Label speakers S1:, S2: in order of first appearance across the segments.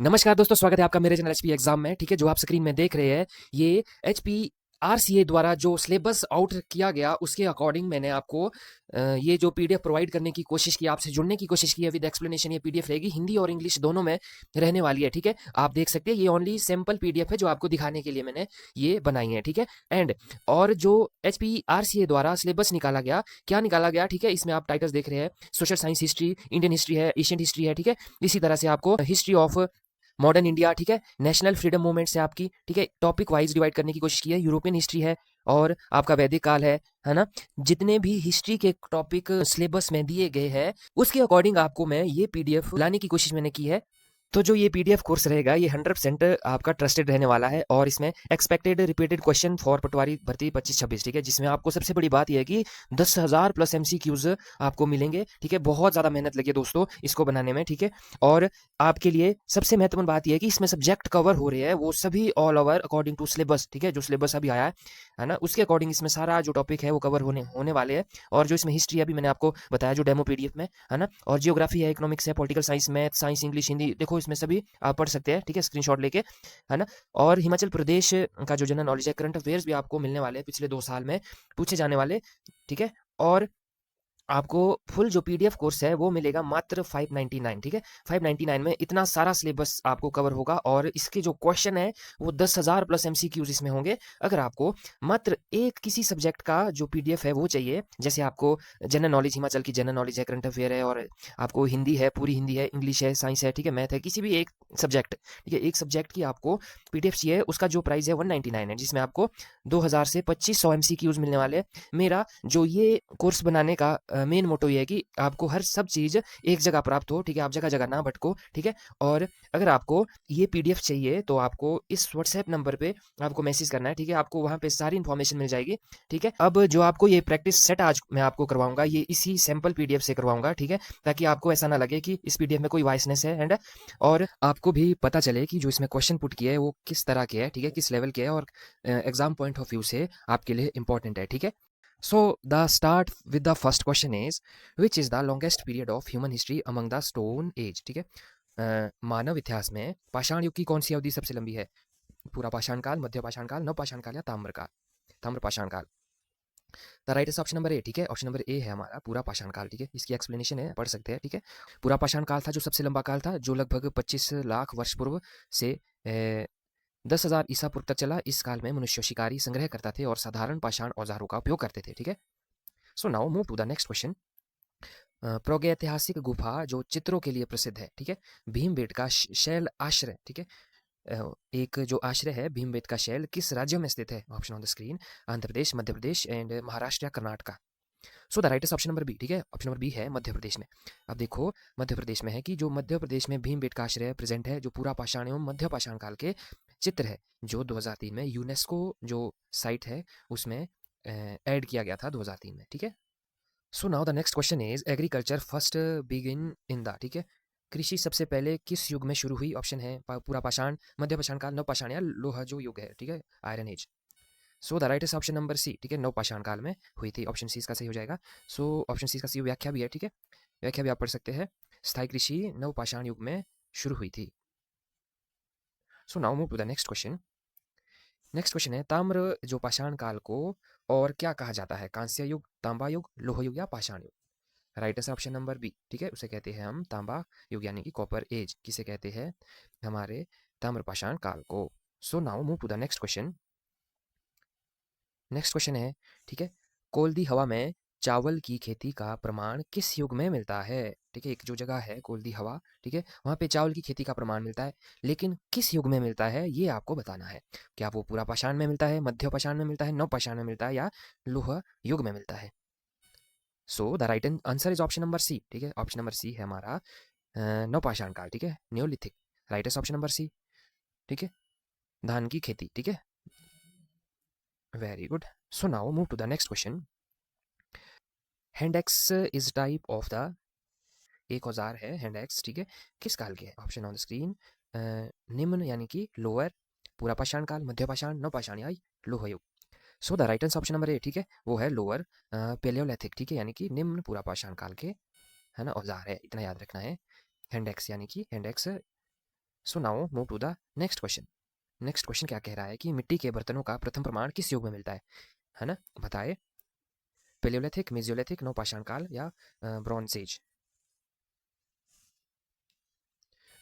S1: नमस्कार दोस्तों, स्वागत है आपका मेरे चैनल एचपी एग्जाम में। ठीक है, जो आप स्क्रीन में देख रहे हैं ये एचपी आरसीए द्वारा जो सिलेबस आउट किया गया उसके अकॉर्डिंग मैंने आपको ये जो पीडीएफ प्रोवाइड करने की कोशिश की, आपसे जुड़ने की कोशिश की है विद एक्सप्लेनेशन। ये पीडीएफ रहेगी हिंदी और इंग्लिश दोनों में रहने वाली है। ठीक है, आप देख सकते हैं ये ओनली सैम्पल पीडीएफ है जो आपको दिखाने के लिए मैंने ये बनाई है। ठीक है, एंड और जो एचपी आरसीए द्वारा सिलेबस निकाला गया, क्या निकाला गया, ठीक है, इसमें आप टाइटल्स देख रहे हैं, social science, history, Indian history है, एशियन हिस्ट्री है। ठीक है, इसी तरह से आपको हिस्ट्री ऑफ मॉडर्न इंडिया, ठीक है, नेशनल फ्रीडम मूवमेंट से आपकी, ठीक है, टॉपिक वाइज डिवाइड करने की कोशिश की है। यूरोपियन हिस्ट्री है और आपका वैदिक काल है ना। जितने भी हिस्ट्री के टॉपिक सिलेबस में दिए गए हैं उसके अकॉर्डिंग आपको मैं ये पीडीएफ लाने की कोशिश मैंने की है। तो जो ये पीडीएफ कोर्स रहेगा ये 100% आपका ट्रस्टेड रहने वाला है और इसमें एक्सपेक्टेड रिपीटेड क्वेश्चन फॉर पटवारी भर्ती 25-26, ठीक है, जिसमें आपको सबसे बड़ी बात यह है कि 10,000 प्लस एमसीक्यूज आपको मिलेंगे। ठीक है, बहुत ज़्यादा मेहनत लगी है दोस्तों इसको बनाने में। ठीक है, और आपके लिए सबसे महत्वपूर्ण बात यह है कि इसमें सब्जेक्ट कवर हो रहे हैं वो सभी all over according to syllabus. ठीक है, जो सिलेबस अभी आया है ना, उसके अकॉर्डिंग इसमें सारा जो टॉपिक है वो कवर होने वाले हैं। और जो इसमें हिस्ट्री अभी मैंने आपको बताया जो डेमो पीडीएफ में है ना, और जियोग्राफी है, इकोनॉमिक्स है, political science, math, science, English, Hindi, देखो इसमें सभी आप पढ़ सकते हैं। ठीक है, स्क्रीनशॉट लेके, है ना। और हिमाचल प्रदेश का जो जनरल नॉलेज है, करंट अफेयर्स भी आपको मिलने वाले हैं पिछले 2 साल में पूछे जाने वाले। ठीक है, और आपको फुल जो पीडीएफ कोर्स है वो मिलेगा मात्र 599। ठीक है, 599 में इतना सारा सिलेबस आपको कवर होगा और इसके जो क्वेश्चन है वो 10,000 प्लस एमसीक्यूज इसमें होंगे। अगर आपको मात्र एक किसी सब्जेक्ट का जो पीडीएफ है वो चाहिए, जैसे आपको जनरल नॉलेज, हिमाचल की जनरल नॉलेज है, करंट अफेयर है, और आपको हिंदी है, पूरी हिंदी है, इंग्लिश है, साइंस है, ठीक है, मैथ है, किसी भी एक सब्जेक्ट, ठीक है, एक सब्जेक्ट की आपको पीडीएफ चाहिए, उसका जो प्राइस है 199 है, जिसमें आपको 2,000 से 2,500 एमसीक्यूज मिलने वाले हैं। मेरा जो ये कोर्स बनाने का मेन मोटो ये है कि आपको हर सब चीज़ एक जगह प्राप्त हो। ठीक है, आप जगह जगह ना भटको। ठीक है, और अगर आपको ये पीडीएफ चाहिए तो आपको इस व्हाट्सएप नंबर पे आपको मैसेज करना है। ठीक है, आपको वहाँ पे सारी इन्फॉर्मेशन मिल जाएगी। ठीक है, अब जो आपको ये प्रैक्टिस सेट आज मैं आपको करवाऊंगा ये इसी सैम्पल पीडीएफ से करवाऊंगा। ठीक है, ताकि आपको ऐसा ना लगे कि इस पीडीएफ में कोई वाइसनेस है, एंड और आपको भी पता चले कि जो इसमें क्वेश्चन पुट किए है वो किस तरह के है, ठीक है, किस लेवल के है, और एग्जाम पॉइंट ऑफ व्यू से आपके लिए इंपॉर्टेंट है। ठीक है, so the start with the first question is which is the longest period of human history among the stone age। ठीक है, मानव इतिहास में पाषाण युग की कौन सी अवधि सबसे लंबी है? पूरा पाषाण काल, मध्य पाषाण काल, नव पाषाण काल या ताम्र काल, ताम्र पाषाण काल। The right is option number ए। ठीक है, ऑप्शन नंबर ए है हमारा पूरा पाषाण काल। ठीक है, इसकी एक्सप्लेनेशन है, पढ़ सकते हैं। ठीक है, पूरा पाषाण काल था जो सबसे लंबा काल था, जो लगभग 25 लाख वर्ष पूर्व से 10,000 ईसा पूर्व तक चला। इस काल में मनुष्य शिकारी, संग्रह करता थे और साधारण पाषाण औजारों का उपयोग करते थे। ठीक है, so now move to the next question. प्रागैतिहासिक गुफा जो चित्रों के लिए प्रसिद्ध है, ठीक है, भीमबेटका का शैल आश्रय, ठीक है, एक जो आश्रय है भीमबेटका का शैल किस राज्य में स्थित है? Option on the screen, Andhra Pradesh, Madhya Pradesh and Maharashtra या Karnataka. So the right is option number B. ठीक है, ऑप्शन नंबर बी है मध्य प्रदेश में। अब देखो मध्य प्रदेश में है कि जो मध्य प्रदेश में भीमबेटका का आश्रय प्रेजेंट है, जो पूरा पाषाण एवं मध्य पाषाण काल के चित्र है, जो 2003 में यूनेस्को जो साइट है उसमें ऐड किया गया था 2003 में। ठीक है, so now the next question is agriculture first begin in the, ठीक है, कृषि सबसे पहले किस युग में शुरू हुई? ऑप्शन है पूरा पाषाण, मध्य पाषाण काल, नव पाषाण या लोहा जो युग है, ठीक है, iron age. So the right is option number C. ठीक है, नव पाषाण काल में हुई थी, ऑप्शन सी इसका सही हो जाएगा। सो ऑप्शन सी इसका सही व्याख्या भी है। ठीक है, व्याख्या भी आप पढ़ सकते हैं, स्थायी कृषि नव पाषाण युग में शुरू हुई थी। So now move to the next question. Next question है ताम्र जो पाषाण काल को और क्या कहा जाता है? कांस्य युग, तांबा युग, लोह युग या पाषाण युग? Right answer option number B. ठीक है, उसे कहते हैं हम तांबा युग यानी कि कॉपर एज। किसे कहते हैं? हमारे ताम्रपाषाण काल को। So now move to the next question. Next question है, ठीक है, कोल्दी हवा में चावल की खेती का प्रमाण किस युग में मिलता है? ठीक है, एक जो जगह है कोल्दी हवा, ठीक है, वहाँ पे चावल की खेती का प्रमाण मिलता है, लेकिन किस युग में मिलता है ये आपको बताना है। क्या वो पूरा पाषाण में मिलता है, मध्य पाषाण में मिलता है, नव पाषाण में मिलता है या लोह युग में मिलता है? So the right answer is option number C. ठीक है, ऑप्शन नंबर सी है हमारा नवपाषाण काल। ठीक है, neolithic. Right is option number C. ठीक है, धान की खेती। ठीक है, very good. So now move to the next question. Hand axe is type of the, एक औजार है हैंड एक्स, ठीक है, किस काल के है? ऑप्शन ऑन द स्क्रीन, निम्न यानी कि लोअर, पूरा पाषाण काल, मध्य पाषाण, नवपाषाण या लोह युग। सो the right answer option number ए। ठीक है, वो है लोअर पेलियोलिथिक। ठीक है, यानी कि निम्न पूरा पाषाण काल के, है ना, औजार है, इतना याद रखना है। हैंड एक्स यानी कि hand axe so now move to the next question. Next question क्या कह रहा है कि मिट्टी के बर्तनों का प्रथम प्रमाण किस युग में मिलता है ना? बताए, पेलियोलिथिक, मेजियोलिथिक, नवपाषाण काल या bronze age.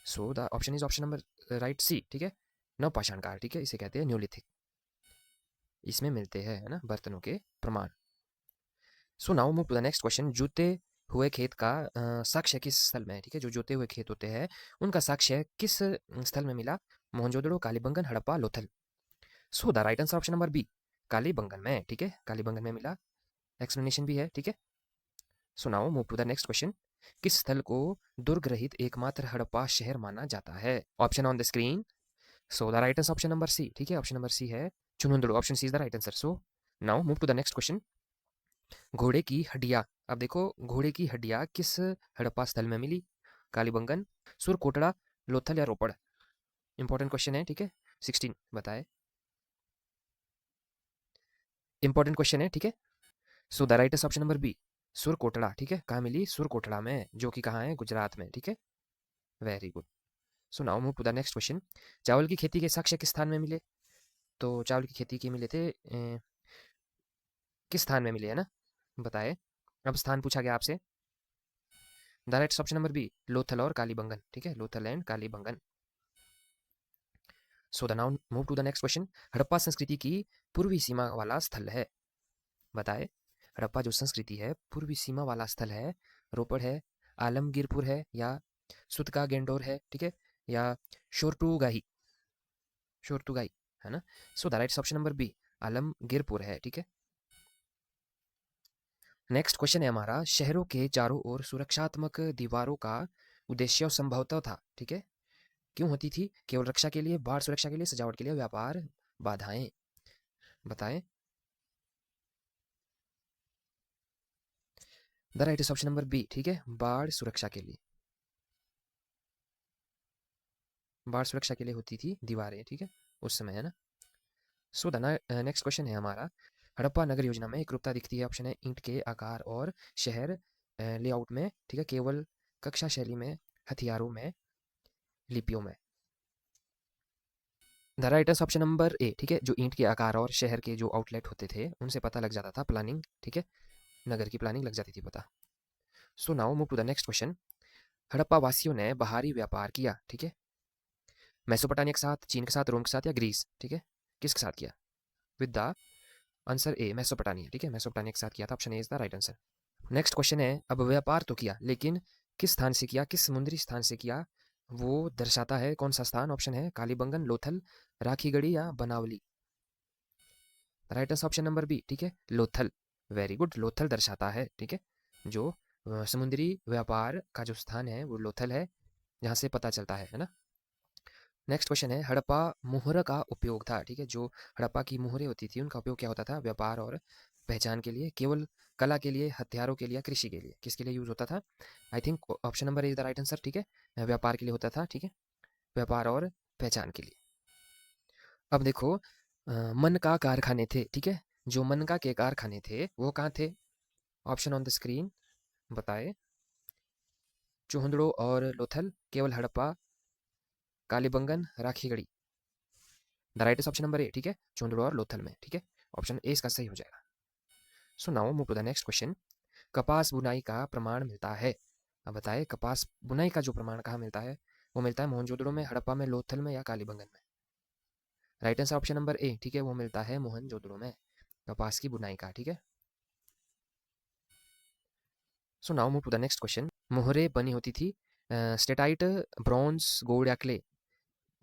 S1: So the option is option number right C, ठीक है, नवपाषाण काल, ठीक है, इसे कहते हैं न्यूलिथिक। इसमें मिलते हैं, है ना, बर्तनों के प्रमाण। So now move to the next question. जूते हुए खेत का साक्ष्य किस स्थल में है? ठीक है, जो जोते हुए खेत होते हैं उनका साक्ष्य किस स्थल में मिला? Mohenjodaro, Kalibangan, Harappa, Lothal. So the right answer option number B, Kalibangan में, ठीक है, कालीबंगन में मिला। एक्सप्लेनेशन भी है, ठीक है। So now move to the next question. किस स्थल को दुर्ग रहित एकमात्र हड़प्पा शहर माना जाता है? Option on the screen. So the right answer option number C, ठीक है, ऑप्शन नंबर सी है Chanhudaro. Option C is the right answer. So now move to the next question. घोड़े की हड्डियां, अब देखो, घोड़े की हड्डियां किस हड़प्पा स्थल में मिली? कालीबंगन, सुरकोटड़ा, लोथल या रोपड़। इंपॉर्टेंट क्वेश्चन है, ठीक है। 16 बताए, इंपॉर्टेंट क्वेश्चन है, ठीक है। So the right option number B, Surkotada, ठीक है, कहाँ मिली? सुरकोटड़ा में, जो कि कहाँ है? गुजरात में, ठीक है। Very good. So now move to the next question. चावल की खेती के साक्ष्य किस स्थान में मिले? तो चावल की खेती के मिले थे किस स्थान में मिले, है ना? बताए, अब स्थान पूछा गया आपसे। The right option number B, Lothal और कालीबंगन, ठीक है, Lothal and Kalibangan. So the now move to the next question. Harappa संस्कृति की पूर्वी सीमा वाला स्थल है, बताए। हड़प्पा जो संस्कृति है पूर्वी सीमा वाला स्थल है, रोपड़ है, आलमगीरपुर है या सुतका गेंडोर है, ठीक है, या शोरटूगाही, शोरटूगाही, है ना? So the right option number B, Alamgirpur है, ठीक है। नेक्स्ट क्वेश्चन है हमारा, शहरों के चारों ओर सुरक्षात्मक दीवारों का उद्देश्य संभवतः था, ठीक है, क्यों होती थी? केवल रक्षा के लिए, बाढ़ सुरक्षा के लिए, सजावट के लिए, व्यापार, बाधाएं। बताएं। The right option number B, ठीक है, बाढ़ सुरक्षा के लिए, बाढ़ सुरक्षा के लिए होती थी दीवारें, ठीक है, उस समय, है ना? सो द नेक्स्ट क्वेश्चन है हमारा, हड़प्पा नगर योजना में एकरूपता दिखती है। ऑप्शन है ईंट के आकार और शहर लेआउट में, ठीक है, केवल कक्षा शैली में, हथियारों में, लिपियों में। द राइट ऑप्शन नंबर ए, ठीक है, जो ईंट के आकार और शहर के जो आउटलेट होते थे उनसे पता लग जाता था, प्लानिंग, ठीक है, नगर की प्लानिंग लग जाती थी पता। So now move to the next question. Harappa वासियों ने बाहरी व्यापार किया, ठीक है, मेसोपोटामिया के साथ, चीन के साथ, रोम के साथ या ग्रीस, ठीक है, किसके साथ किया? With the answer A, Mesopotamia, ठीक है, मेसोपोटामिया के साथ किया था। Option A is the right answer. Next question है, अब व्यापार तो किया लेकिन किस स्थान से किया, किस समुद्री स्थान से किया, वो दर्शाता है कौन सा स्थान? ऑप्शन है कालीबंगन, लोथल, राखीगढ़ी या Banawali. Right answer option number B, ठीक है, लोथल। वेरी गुड, लोथल दर्शाता है, ठीक है, जो समुद्री व्यापार का जो स्थान है वो लोथल है, जहाँ से पता चलता है ना? नेक्स्ट क्वेश्चन है, हड़प्पा मुहर का उपयोग था, ठीक है, जो हड़प्पा की मुहरें होती थी उनका उपयोग क्या होता था? व्यापार और पहचान के लिए, केवल कला के लिए, हथियारों के लिए, कृषि के लिए, किसके लिए यूज होता था? I think option number is the right answer, ठीक है, व्यापार के लिए होता था, ठीक है, व्यापार और पहचान के लिए। अब देखो, मन का कारखाने थे, ठीक है, जो मन का के कारखाने थे वो कहाँ थे? ऑप्शन ऑन द स्क्रीन, बताए। चूहंदड़ो और लोथल, केवल Harappa, Kalibangan, Rakhigarhi. The right is option number ए, ठीक है, चूंदड़ो और लोथल में, ठीक है, ऑप्शन ए इसका सही हो जाएगा। So now move to the next question. कपास बुनाई का प्रमाण मिलता है, अब बताए, कपास बुनाई का जो प्रमाण कहाँ मिलता है? वो मिलता है मोहनजोदड़ो में, हड़प्पा में, लोथल में या कालीबंगन में। राइट आंसर ऑप्शन नंबर ए, ठीक है, वो मिलता है मोहनजोदड़ो में, कपास की बुनाई का, ठीक है। So now move to the next question. मोहरे बनी होती थी स्टेटाइट, ब्रॉन्ज, गोल्ड या clay.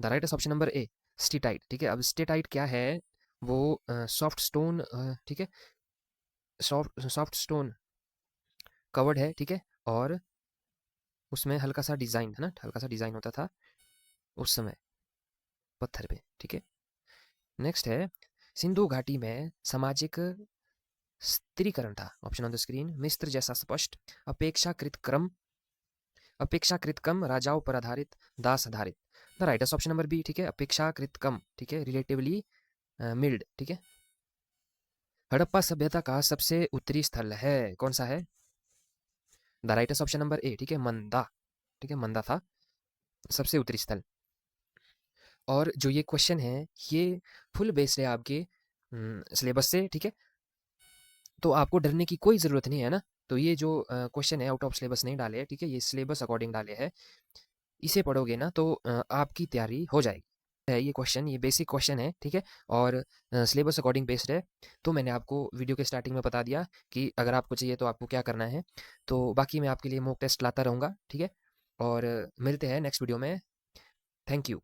S1: The right option number A, steatite, ठीक है। अब स्टेटाइट क्या है? वो सॉफ्ट स्टोन, ठीक है, सॉफ्ट सॉफ्ट स्टोन कवर्ड है, ठीक है, और उसमें हल्का सा डिजाइन, है ना, हल्का सा डिजाइन होता था उस समय पत्थर पे, ठीक है। नेक्स्ट है, सिंधु घाटी में सामाजिक स्त्रीकरण था। ऑप्शन ऑन द स्क्रीन, मिस्र जैसा स्पष्ट, अपेक्षाकृत क्रम, अपेक्षाकृत कम, राजाओं पर आधारित, दास आधारित। The right option number B, ठीक है, अपेक्षाकृत कम, ठीक है, रिलेटिवली मिल्ड, ठीक है। हड़प्पा सभ्यता का सबसे उत्तरी स्थल है, कौन सा है? द राइट ऑप्शन नंबर ए, ठीक है, मंदा, ठीक है, मंदा था सबसे उत्तरी स्थल। और जो ये क्वेश्चन है ये फुल बेस्ड है आपके सिलेबस से, ठीक है। तो आपको डरने की कोई ज़रूरत नहीं है ना। तो ये जो क्वेश्चन है आउट ऑफ सिलेबस नहीं डाले हैं, ठीक है, ये सिलेबस अकॉर्डिंग डाले हैं। इसे पढ़ोगे ना तो आपकी तैयारी हो जाएगी। है ये क्वेश्चन, ये बेसिक क्वेश्चन है, ठीक है, और सिलेबस अकॉर्डिंग बेस्ड है। तो मैंने आपको वीडियो के स्टार्टिंग में बता दिया कि अगर आपको चाहिए तो आपको क्या करना है। तो बाकी मैं आपके लिए मॉक टेस्ट लाता रहूँगा, ठीक है, और मिलते हैं नेक्स्ट वीडियो में। Thank you.